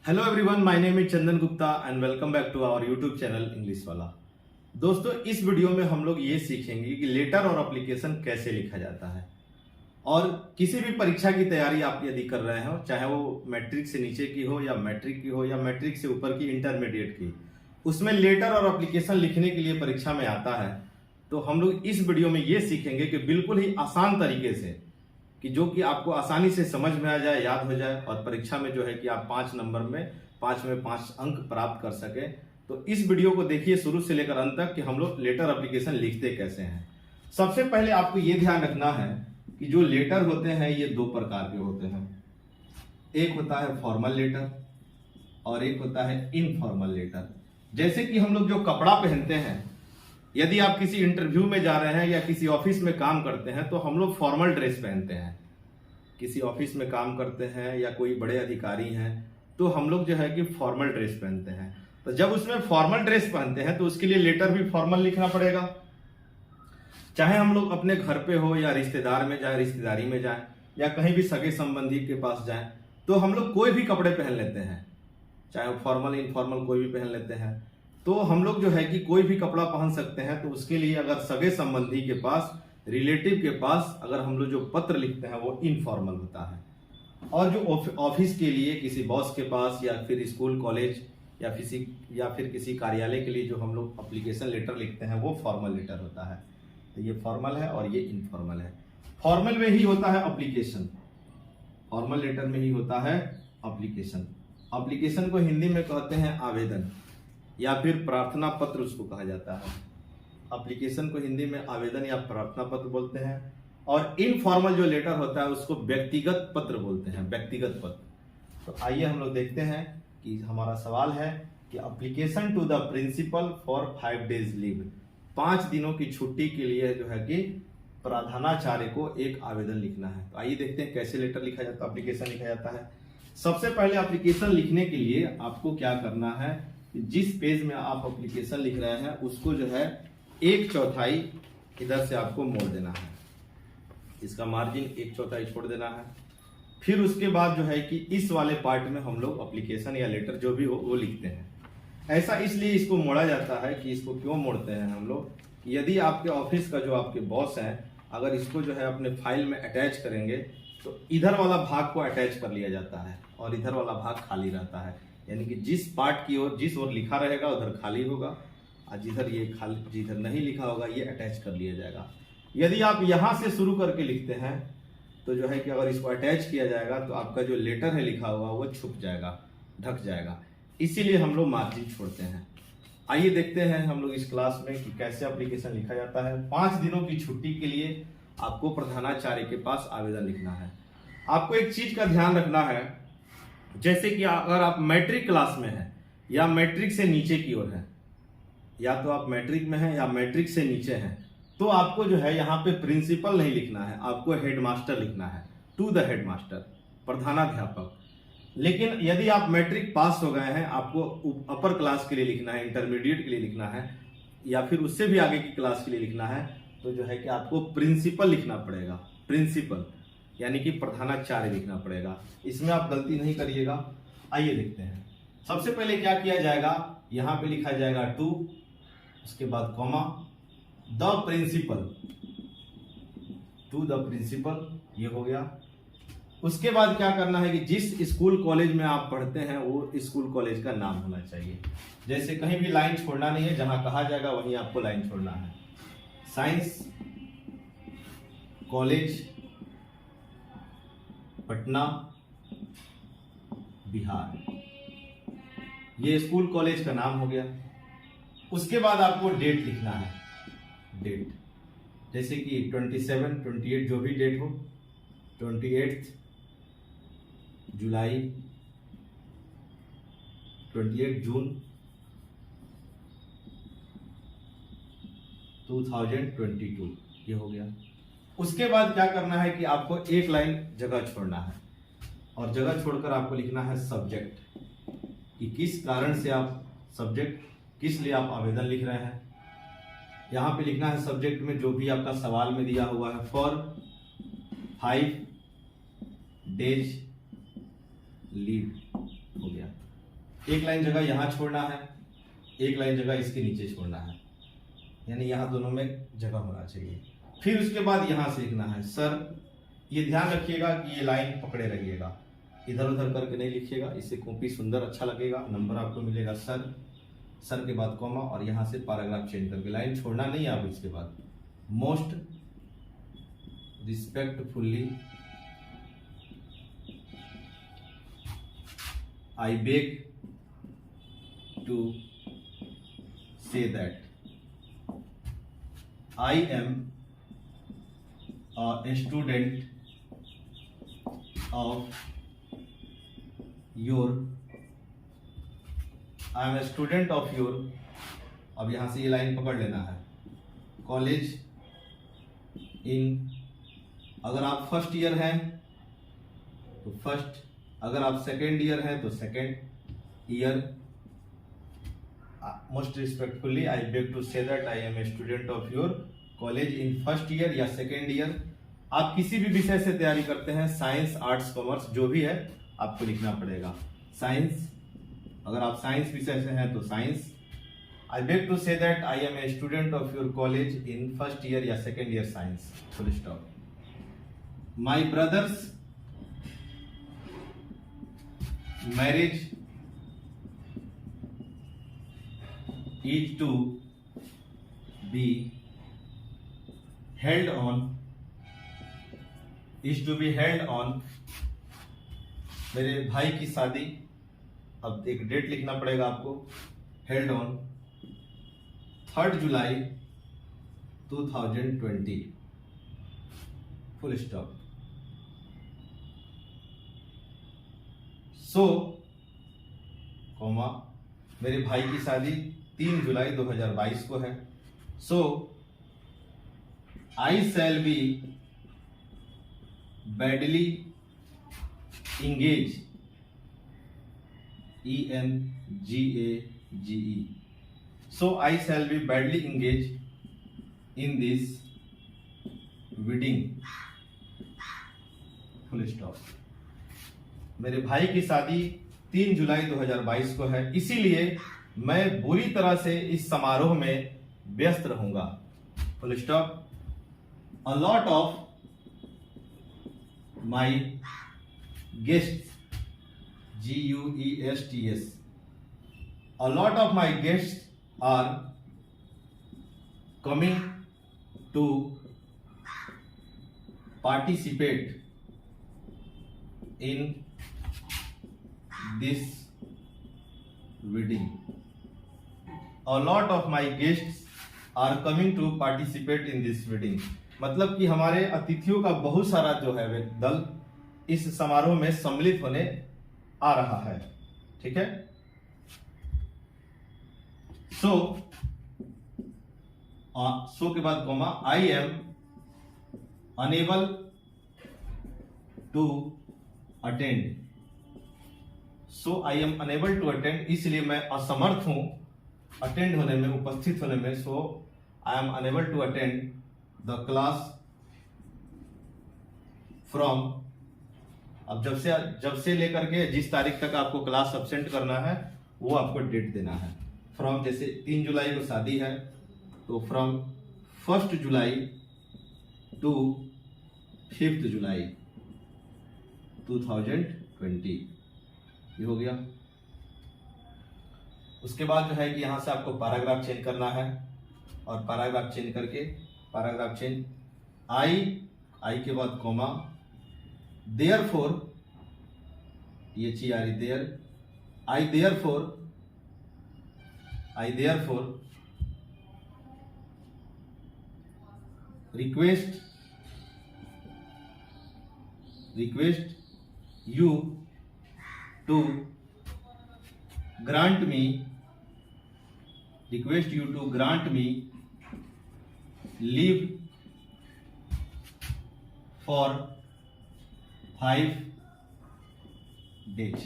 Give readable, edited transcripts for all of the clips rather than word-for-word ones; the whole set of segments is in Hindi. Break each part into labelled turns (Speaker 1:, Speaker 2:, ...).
Speaker 1: Hello everyone, my name is Chandan Gupta and welcome back to our YouTube channel English वाला। दोस्तों, इस वीडियो में हम लोग ये सीखेंगे कि लेटर और एप्लीकेशन कैसे लिखा जाता है। और किसी भी परीक्षा की तैयारी आप यदि कर रहे हो, चाहे वो मैट्रिक से नीचे की हो या मैट्रिक की हो या मैट्रिक से ऊपर की इंटरमीडिएट की, उसमें लेटर और एप्लीकेशन लिखने के लिए परीक्षा में आता है। तो हम लोग इस वीडियो में ये सीखेंगे कि बिल्कुल ही आसान तरीके से, कि जो कि आपको आसानी से समझ में आ जाए, याद हो जाए और परीक्षा में जो है कि आप 5 नंबर में 5 अंक प्राप्त कर सके। तो इस वीडियो को देखिए शुरू से लेकर अंत तक कि हम लोग लेटर एप्लीकेशन लिखते कैसे हैं। सबसे पहले आपको ये ध्यान रखना है कि जो लेटर होते हैं ये 2 प्रकार के होते हैं। एक होता है फॉर्मल लेटर और एक होता है इनफॉर्मल लेटर। जैसे कि हम लोग जो कपड़ा पहनते हैं, यदि आप किसी इंटरव्यू में जा रहे हैं या किसी ऑफिस में काम करते हैं तो हम लोग फॉर्मल ड्रेस पहनते हैं। किसी ऑफिस में काम करते हैं या कोई बड़े अधिकारी हैं तो हम लोग जो है कि फॉर्मल ड्रेस पहनते हैं। तो जब उसमें फॉर्मल ड्रेस पहनते हैं तो उसके लिए लेटर भी फॉर्मल लिखना पड़ेगा। चाहे हम लोग अपने घर पे हो या रिश्तेदार में जाए, रिश्तेदारी में जाए या कहीं भी सगे संबंधी के पास जाए, तो हम लोग कोई भी कपड़े पहन लेते हैं, चाहे वो फॉर्मल इनफॉर्मल कोई भी पहन लेते हैं। तो हम लोग जो है कि कोई भी कपड़ा पहन सकते हैं। तो उसके लिए अगर सगे संबंधी के पास, रिलेटिव के पास अगर हम लोग जो पत्र लिखते हैं वो इनफॉर्मल होता है। और जो ऑफिस के लिए किसी बॉस के पास या फिर स्कूल कॉलेज या फिर किसी कार्यालय के लिए जो हम लोग एप्लीकेशन लेटर लिखते हैं वो फॉर्मल लेटर होता है। तो ये फॉर्मल है और ये इनफॉर्मल है। फॉर्मल में ही होता है एप्लीकेशन, फॉर्मल लेटर में ही होता है एप्लीकेशन। एप्लीकेशन को हिंदी में कहते हैं आवेदन या फिर प्रार्थना पत्र उसको कहा जाता है। एप्लीकेशन को हिंदी में आवेदन या प्रार्थना पत्र बोलते हैं। और इनफॉर्मल जो लेटर होता है उसको व्यक्तिगत पत्र बोलते हैं, व्यक्तिगत पत्र। तो आइए हम लोग देखते हैं कि हमारा सवाल है कि application to the principal for 5 days leave, 5 दिनों की छुट्टी के लिए जो है कि प्रधानाचार्य को एक आवेदन लिखना है। तो आइए देखते हैं कैसे लेटर लिखा जाता है, एप्लीकेशन लिखा जाता है। सबसे पहले एप्लीकेशन लिखने के लिए आपको क्या करना है, जिस पेज में आप एप्लीकेशन लिख रहे हैं उसको जो है 1/4 इधर से आपको मोड़ देना है। इसका मार्जिन 1/4 छोड़ देना है। फिर उसके बाद जो है कि इस वाले पार्ट में हम लोग एप्लीकेशन या लेटर जो भी हो वो लिखते हैं। ऐसा इसलिए इसको मोड़ा जाता है कि इसको क्यों मोड़ते हैं हम लोग, यदि आपके ऑफिस का जो आपके बॉस है अगर इसको जो है अपने फाइल में अटैच करेंगे तो इधर वाला भाग को अटैच कर लिया जाता है और इधर वाला भाग खाली रहता है। यानी कि जिस पार्ट की ओर जिस ओर लिखा रहेगा उधर खाली होगा और जिधर नहीं लिखा होगा ये अटैच कर लिया जाएगा। यदि आप यहां से शुरू करके लिखते हैं तो जो है कि अगर इसको अटैच किया जाएगा तो आपका जो लेटर है लिखा हुआ वो छुप जाएगा, ढक जाएगा। इसीलिए हम लोग मार्जिन छोड़ते हैं। आइए देखते हैं हम लोग इस क्लास में कि कैसे एप्लीकेशन लिखा जाता है। 5 दिनों की छुट्टी के लिए आपको प्रधानाचार्य के पास आवेदन लिखना है। आपको एक चीज का ध्यान रखना है, जैसे कि अगर आप मैट्रिक क्लास में हैं या मैट्रिक से नीचे की ओर हैं, या तो आप मैट्रिक में हैं या मैट्रिक से नीचे हैं, तो आपको जो है यहाँ पे प्रिंसिपल नहीं लिखना है, आपको हेडमास्टर लिखना है, टू द हेडमास्टर, प्रधानाध्यापक। लेकिन यदि आप मैट्रिक पास हो गए हैं, आपको अपर क्लास के लिए लिखना है, इंटरमीडिएट के लिए लिखना है या फिर उससे भी आगे की क्लास के लिए लिखना है, तो जो है कि आपको प्रिंसिपल लिखना पड़ेगा। प्रिंसिपल यानी कि प्रधानाचार्य लिखना पड़ेगा। इसमें आप गलती नहीं करिएगा। आइए देखते हैं। सबसे पहले क्या किया जाएगा, यहां पे लिखा जाएगा टू, उसके बाद comma, the principal, to the principal, ये हो गया। उसके बाद क्या करना है कि जिस स्कूल कॉलेज में आप पढ़ते हैं वो स्कूल कॉलेज का नाम होना चाहिए। जैसे कहीं भी लाइन छोड़ना नहीं है, जहां कहा जाएगा वहीं आपको लाइन छोड़ना है। साइंस कॉलेज पटना बिहार, ये स्कूल कॉलेज का नाम हो गया। उसके बाद आपको डेट लिखना है, डेट, जैसे कि 27, 28 जो भी डेट हो, 28 जुलाई, 28 जून 2022, ये हो गया। उसके बाद क्या करना है कि आपको एक लाइन जगह छोड़ना है और जगह छोड़कर आपको लिखना है सब्जेक्ट, कि किस कारण से आप सब्जेक्ट, किस लिए आप आवेदन लिख रहे हैं। यहां पे लिखना है सब्जेक्ट में जो भी आपका सवाल में दिया हुआ है, फॉर 5 days लीव हो गया। एक लाइन जगह यहाँ छोड़ना है, एक लाइन जगह इसके नीचे छोड़ना है, यानी यहाँ दोनों में जगह होना चाहिए। फिर उसके बाद यहाँ से लिखना है सर। ये ध्यान रखिएगा कि ये लाइन पकड़े रहिएगा, इधर उधर करके नहीं लिखिएगा, इससे कॉपी सुंदर अच्छा लगेगा, नंबर आपको मिलेगा सर। सर के बाद कॉमा और यहाँ से पैराग्राफ चेंज करके, लाइन छोड़ना नहीं आप। इसके बाद most respectfully I bag to say that I am a student of your अब यहां से ये लाइन पकड़ लेना है, कॉलेज इन, अगर आप फर्स्ट ईयर हैं तो फर्स्ट, अगर आप सेकेंड ईयर हैं तो second year. Most respectfully I beg to say that I am a student of your college in first year या सेकेंड ईयर। आप किसी भी विषय से तैयारी करते हैं, साइंस, आर्ट्स, कॉमर्स, जो भी है आपको लिखना पड़ेगा। साइंस, अगर आप साइंस विषय से हैं तो science. I beg to say that I am a student of your college in first year या second year science, full stop. My brother's marriage is to be held on, मेरे भाई की शादी, अब एक डेट लिखना पड़ेगा आपको, held on 3 July 2020, full stop. So comma, मेरे भाई की शादी 3 जुलाई 2022 को है। So I shall be badly engage, ENGAGE, so I shall be badly engage in this wedding, full stop. मेरे भाई की शादी 3 जुलाई 2022 को है, इसीलिए मैं बुरी तरह से इस समारोह में व्यस्त रहूंगा, full stop. A lot of my guests, GUESTS, a lot of my guests are coming to participate in this wedding. A lot of my guests are coming to participate in this wedding. मतलब कि हमारे अतिथियों का बहुत सारा जो है दल इस समारोह में सम्मिलित होने आ रहा है, ठीक है। सो के बाद comma, I am unable to attend, so I am unable to attend, इसलिए मैं असमर्थ हूं अटेंड होने में, उपस्थित होने में। So I am unable to attend the class from, अब जब से लेकर के जिस तारीख तक आपको क्लास एब्सेंट करना है वो आपको डेट देना है। फ्रॉम, जैसे 3 जुलाई को शादी है तो फ्रॉम 1 जुलाई टू 5 जुलाई 2020, ये हो गया। उसके बाद जो है कि यहां से आपको पैराग्राफ चेंज करना है, और पैराग्राफ चेंज करके, पैराग्राफ चेंज, आई के बाद कॉमा, देयरफॉर, ये CRE there, I therefore request you to grant me leave for 5 days.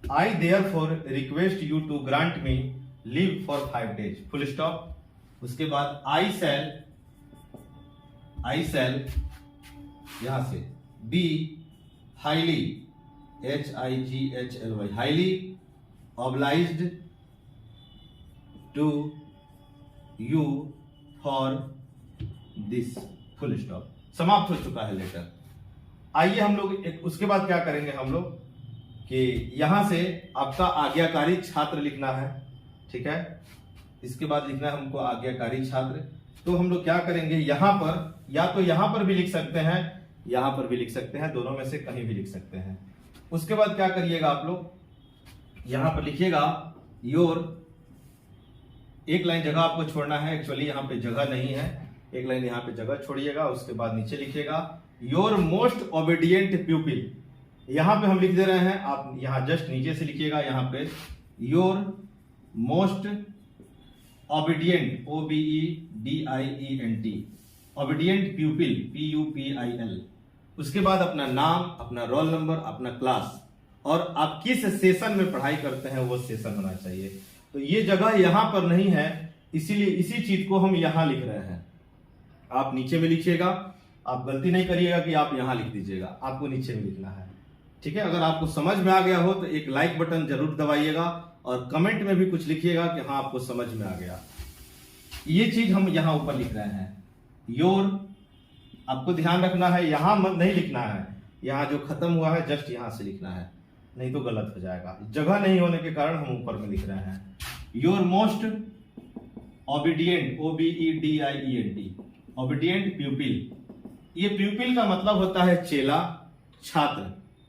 Speaker 1: I therefore request you to grant me leave for 5 days, full stop। उसके बाद I shall यहां से be highly, HIGHLY, highly obliged to you for this, full stop, समाप्त हो चुका है लेटर। आइए हम लोग उसके बाद क्या करेंगे हम लोग कि यहां से आपका आज्ञाकारी छात्र लिखना है, ठीक है। इसके बाद लिखना है हमको आज्ञाकारी छात्र। तो हम लोग क्या करेंगे, यहां पर या तो यहां पर भी लिख सकते हैं, यहां पर भी लिख सकते हैं, दोनों में से कहीं भी लिख सकते हैं। उसके बाद क्या करिएगा आप लोग, यहां पर लिखिएगा योर, एक लाइन जगह आपको छोड़ना है, एक्चुअली यहां पे जगह नहीं है, एक लाइन यहां पे जगह छोड़िएगा। उसके बाद नीचे लिखिएगा योर मोस्ट ओबीडियंट प्यूपिल, यहां पे हम लिख दे रहे हैं, आप यहां जस्ट नीचे से लिखिएगा, यहां पे your most obedient, OBEDIENT, obedient प्यूपिल, PUPIL। उसके बाद अपना नाम, अपना रोल नंबर, अपना क्लास और आप किस सेशन में पढ़ाई करते हैं वो सेशन होना चाहिए। तो ये जगह यहां पर नहीं है, इसीलिए इसी चीज को हम यहां लिख रहे हैं। आप नीचे में लिखिएगा, आप गलती नहीं करिएगा कि आप यहां लिख दीजिएगा, आपको नीचे में लिखना है, ठीक है। अगर आपको समझ में आ गया हो तो एक लाइक बटन जरूर दबाइएगा और कमेंट में भी कुछ लिखिएगा कि हाँ आपको समझ में आ गया। ये चीज हम यहां ऊपर लिख रहे हैं योर, आपको ध्यान रखना है यहां नहीं लिखना है, यहां जो खत्म हुआ है जस्ट यहां से लिखना है, नहीं तो गलत हो जाएगा। जगह नहीं होने के कारण हम ऊपर में लिख रहे हैं your most obedient, OBEDIENT, obedient प्यूपिल। ये प्यूपिल का मतलब होता है चेला, छात्र,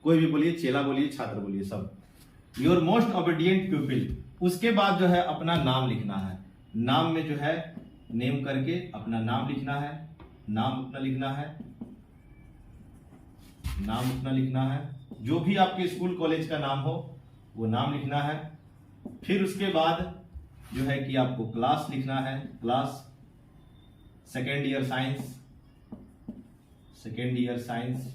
Speaker 1: कोई भी बोलिए, चेला बोलिए, छात्र बोलिए, सब। Your most obedient प्यूपिल। उसके बाद जो है अपना नाम लिखना है, नाम में जो है नेम करके अपना नाम लिखना है, नाम अपना लिखना है, नाम अपना लिखना है, जो भी आपके स्कूल कॉलेज का नाम हो वो नाम लिखना है। फिर उसके बाद जो है कि आपको क्लास लिखना है, class second year science, second year science.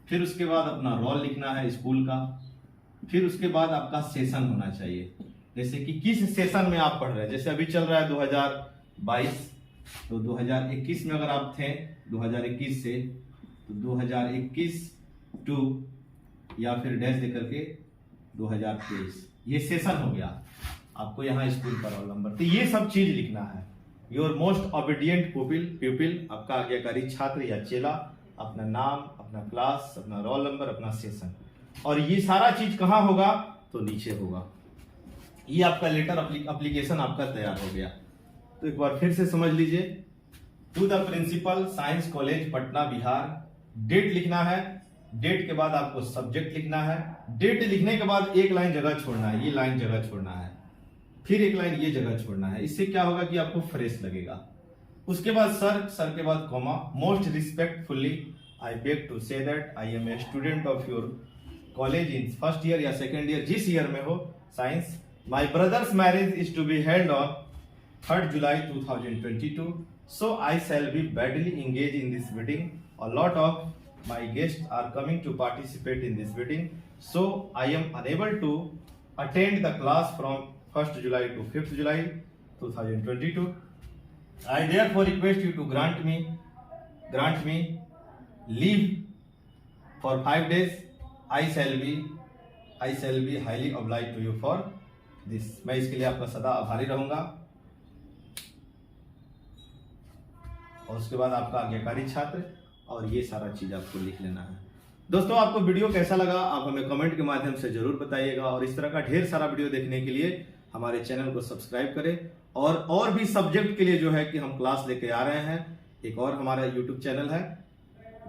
Speaker 1: फिर उसके बाद अपना रोल लिखना है स्कूल का। फिर उसके बाद आपका सेशन होना चाहिए, जैसे कि किस सेशन में आप पढ़ रहे हैं। जैसे अभी चल रहा है 2022, तो 2021 में अगर आप थे 2021 से, तो 2021 टू या फिर डैश देकर के 2023, ये सेशन हो गया। आपको यहाँ स्कूल का रोल नंबर, तो ये सब चीज लिखना है। योर मोस्ट ओबीडियंट प्यूपिल, आपका आज्ञाकारी छात्र या चेला, अपना नाम, अपना क्लास, अपना रोल नंबर, अपना सेशन। और ये सारा चीज कहाँ होगा, तो नीचे होगा। ये आपका लेटर एप्लीकेशन आपका तैयार हो गया। तो एक बार फिर से समझ लीजिए, to the principal science college Patna Bihar, date लिखना है, डेट के बाद आपको सब्जेक्ट लिखना है, डेट लिखने के बाद एक लाइन जगह छोड़ना है, ये लाइन जगह छोड़ना है, फिर एक लाइन ये जगह छोड़ना है। इससे क्या होगा कि आपको फ्रेश लगेगा। उसके बाद सर के बाद comma, most respectfully I beg to say that I am a student of your college in first year या सेकेंड ईयर, जिस ईयर में हो science. My brother's marriage is to be held on 3rd July 2022, so I shall be badly engaged in this wedding. A lot of my guests are coming to participate in this wedding, so I am unable to attend the class from 1st July to 5th July 2022. I therefore request you to grant me leave for 5 days. I shall be highly obliged to you for this. मैं इसके लिए आपका सदा आभारी रहूंगा। और उसके बाद आपका आज्ञाकारी छात्र, और ये सारा चीज आपको लिख लेना है। दोस्तों, आपको वीडियो कैसा लगा आप हमें कमेंट के माध्यम से जरूर बताइएगा। और इस तरह का ढेर सारा वीडियो देखने के लिए हमारे चैनल को सब्सक्राइब करें। और भी सब्जेक्ट के लिए जो है कि हम क्लास लेके आ रहे हैं, एक और हमारा यूट्यूब चैनल है,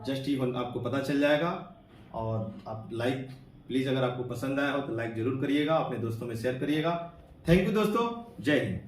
Speaker 1: जस्ट ही आपको पता चल जाएगा। और आप लाइक प्लीज, अगर आपको पसंद आया हो तो लाइक जरूर करिएगा, अपने दोस्तों में शेयर करिएगा। थैंक यू दोस्तों, जय हिंद।